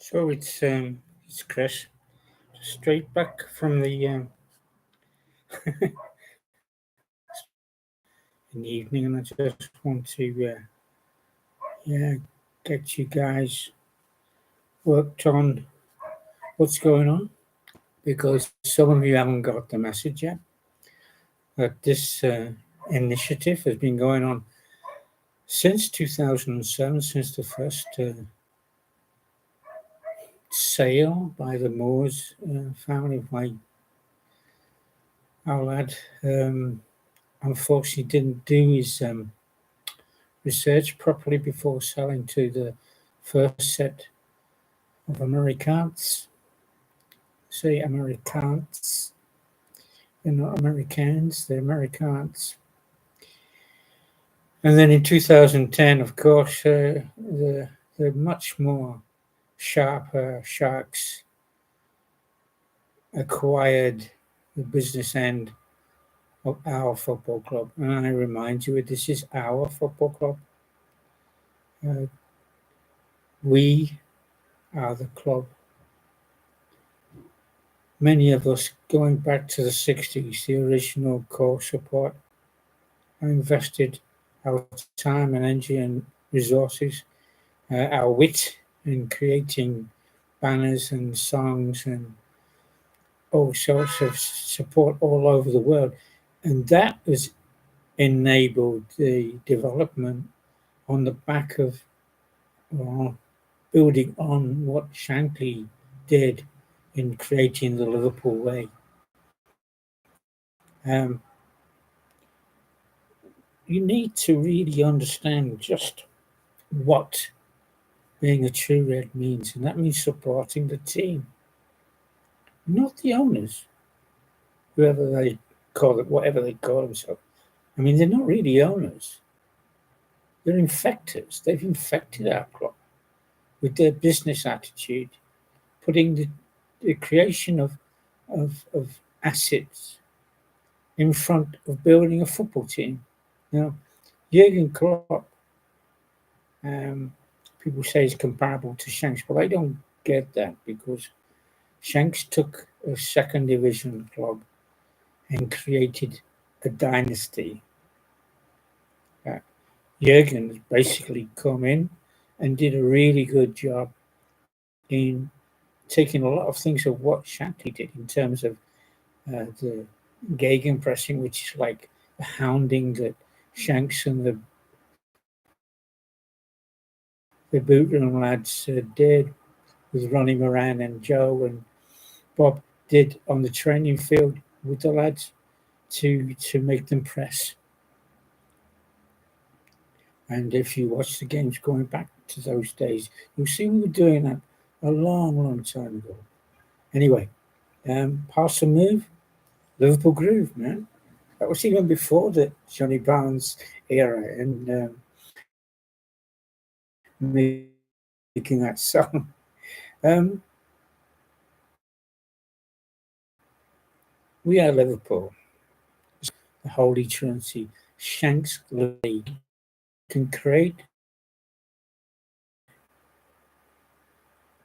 So it's Chris, straight back from the in the evening, and I just want to yeah get you guys worked on what's going on, because some of you haven't got the message yet that this initiative has been going on since 2007, since the first sale by the Moores family. Our lad unfortunately didn't do his research properly before selling to the first set of Americans. Say Americans. They're not Americans, they're Americans. And then in 2010, of course, the much more sharper sharks acquired the business end of our football club. And I remind you, this is our football club. We are the club. Many of us, going back to the 60s, the original core support, invested our time and energy and resources, our wit in creating banners and songs and all sorts of support all over the world. And that has enabled the development on the back of, well, building on what Shankly did in creating the Liverpool way. You need to really understand just what being a true red means, and that means supporting the team, not the owners, whoever they call it, whatever they call themselves. I mean, they're not really owners. They're infectors. They've infected our club with their business attitude, putting the creation of assets in front of building a football team. Now, Jurgen Klopp, people say is comparable to Shanks, but I don't get that, because Shanks took a second division club and created a dynasty. Jurgen basically come in and did a really good job in taking a lot of things of what Shankly did in terms of the gegenpressing, which is like the hounding that Shanks and the boot room lads did with Ronnie Moran and Joe and Bob did on the training field with the lads to make them press. And if you watch the games going back to those days, you'll see we were doing that a long, long time ago. Anyway, pass and move, Liverpool groove, man. That was even before the Johnny Barnes era and making that song. We are Liverpool, the Holy Trinity. Shanks League can create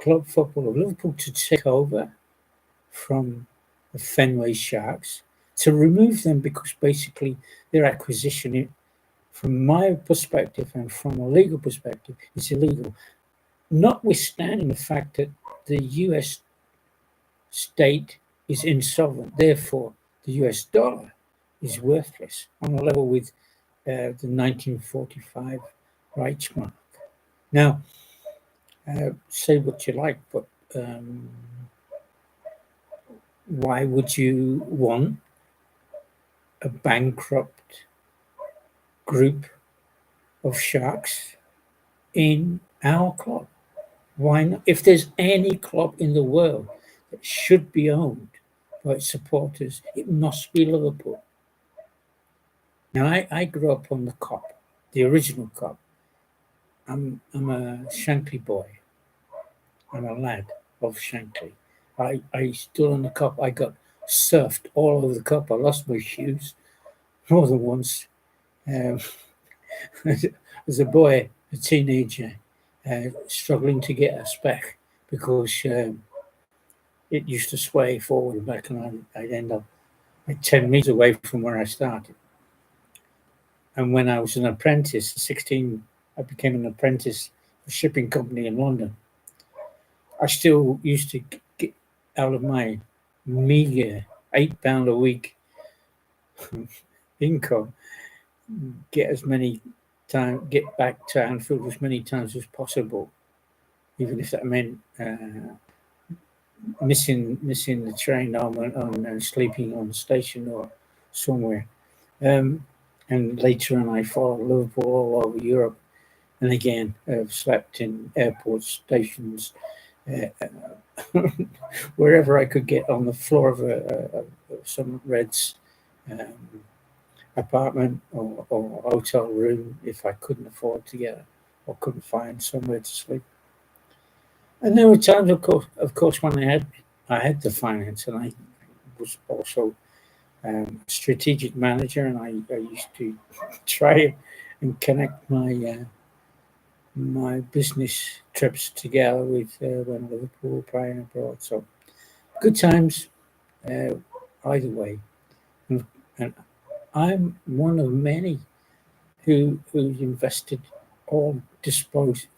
Club Football of Liverpool to take over from the Fenway Sharks, to remove them, because basically their acquisition, from my perspective and from a legal perspective, is illegal. Notwithstanding the fact that the US state is insolvent, therefore the US dollar is worthless, on a level with the 1945 Reichsmark. Now, say what you like, but why would you want a bankrupt group of sharks in our club? Why not? If there's any club in the world that should be owned by its supporters, it must be Liverpool. Now, I grew up on the Cop, the original Cop. I'm a Shankly boy. I'm a lad of Shankly. I stood on the Cop. I got surfed all over the Cop. I lost my shoes more than once. As a boy, a teenager, struggling to get a spec because it used to sway forward and back, and I'd end up like 10 meters away from where I started. And when I was an apprentice, 16, I became an apprentice for a shipping company in London. I still used to get out of my meager £8 a week income, get back to Anfield as many times as possible, even if that meant missing the train home and sleeping on the station or somewhere. And later on, I followed Liverpool all over Europe, and again, I've slept in airport stations, wherever I could get on the floor of some Reds apartment or hotel room if I couldn't afford to get or couldn't find somewhere to sleep. And there were times, of course, when I had the finance, and I was also strategic manager, and I used to try and connect my business trips together with when Liverpool were playing abroad. So good times, either way. And I'm one of many who invested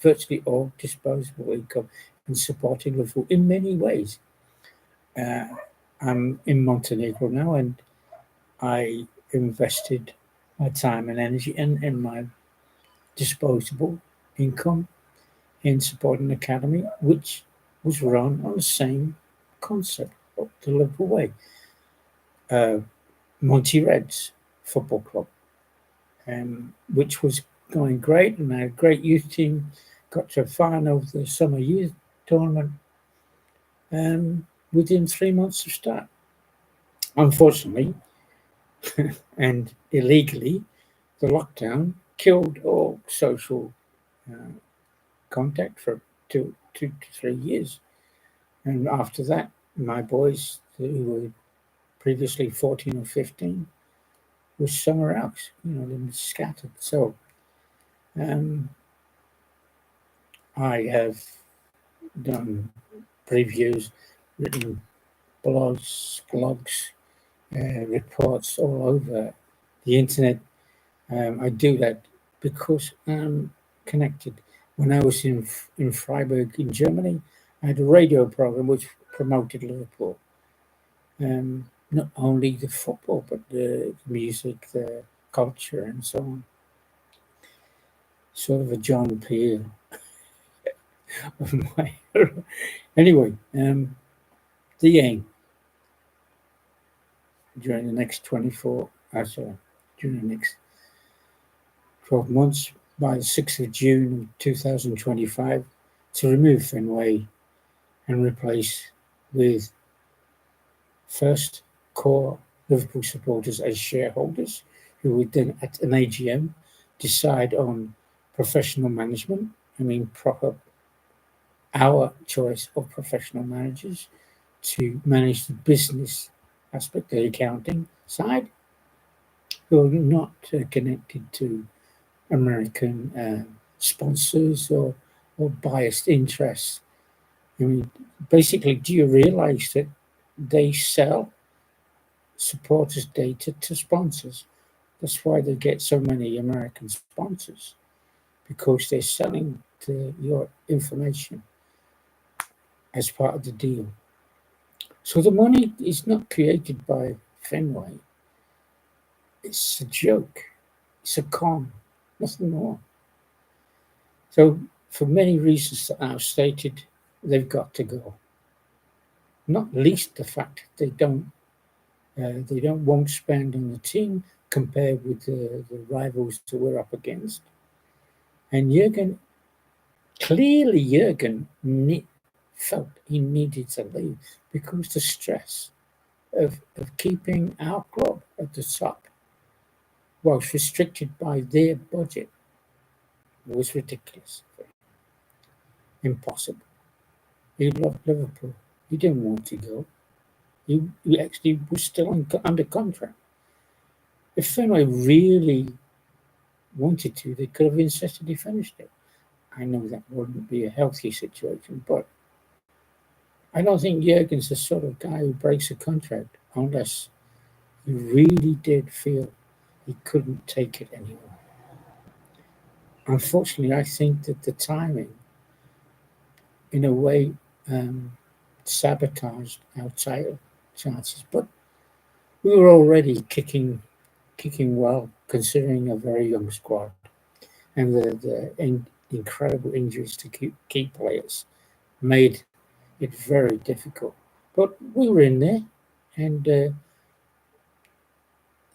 virtually all disposable income in supporting Liverpool in many ways. I'm in Montenegro now, and I invested my time and energy and my disposable income in supporting an academy which was run on the same concept of the Liverpool way. Monty Reds Football Club, which was going great, and I had a great youth team, got to a final of the summer youth tournament within 3 months of start. Unfortunately, and illegally, the lockdown killed all social contact for 2 to 3 years. And after that, my boys, who were previously 14 or 15, were somewhere else, they were scattered. So I have done previews, written blogs, reports all over the internet. I do that because I'm connected. When I was in Freiburg in Germany, I had a radio program which promoted Liverpool. Not only the football, but the music, the culture, and so on. Sort of a John Peel of my. Anyway, the aim during the next 12 months, by the 6th of June 2025, to remove Fenway and replace with first core Liverpool supporters as shareholders, who would then at an AGM decide on professional management. Our choice of professional managers to manage the business aspect, the accounting side, who are not connected to American sponsors or biased interests. Basically, do you realize that they sell supporters' data to sponsors? That's why they get so many American sponsors, because they're selling your information as part of the deal. So the money is not created by Fenway. It's a joke. It's a con, nothing more. So for many reasons that I've stated, they've got to go. Not least the fact they won't spend on the team compared with the rivals that we're up against. And Jurgen felt he needed to leave because the stress of keeping our club at the top, whilst restricted by their budget, was ridiculous. Impossible. He loved Liverpool. He didn't want to go. He actually was still under contract. If Fenway really wanted to, they could have insisted he finished it. I know that wouldn't be a healthy situation, but I don't think Jurgen's the sort of guy who breaks a contract unless he really did feel he couldn't take it anymore. Unfortunately, I think that the timing, in a way, um, sabotaged our title chances. But we were already kicking well, considering a very young squad and the incredible injuries to key players made it very difficult. But we were in there, and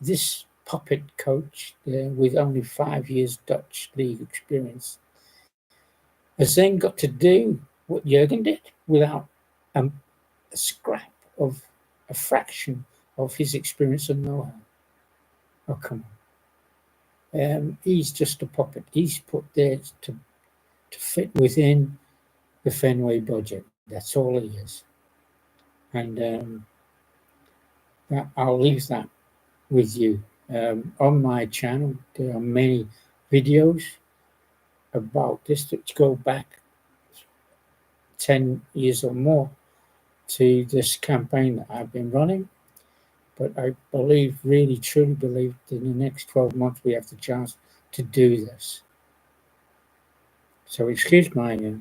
this puppet coach with only 5 years Dutch league experience has then got to do what Jurgen did without a scrap of a fraction of his experience and know-how. Oh, come on. He's just a puppet. He's put there to fit within the Fenway budget. That's all he is. And I'll leave that with you. On my channel, there are many videos about this that go back 10 years or more to this campaign that I've been running. But I believe, really, truly believe that in the next 12 months we have the chance to do this. So excuse my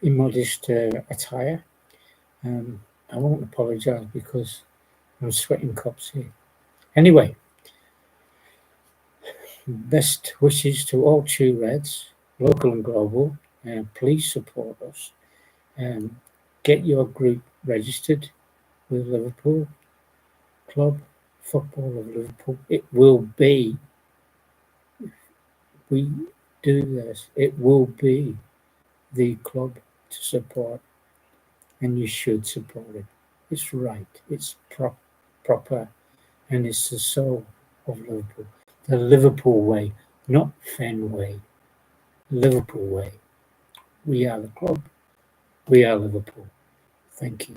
immodest attire. I won't apologise because I'm sweating cups here. Anyway, best wishes to all Chew Reds, local and global. Please support us. Get your group registered with Liverpool, Club Football of Liverpool. It will be, we do this, it will be the club to support, and you should support it. It's right, it's proper, and it's the soul of Liverpool. The Liverpool way, not Fenway. Liverpool way. We are the club. We are Liverpool. Thank you.